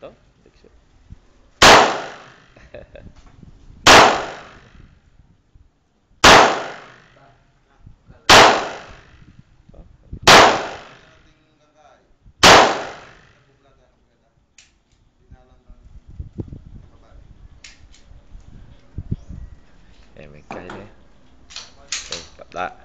Oh, diksyo. Eh, may kain eh. Okay, kapla.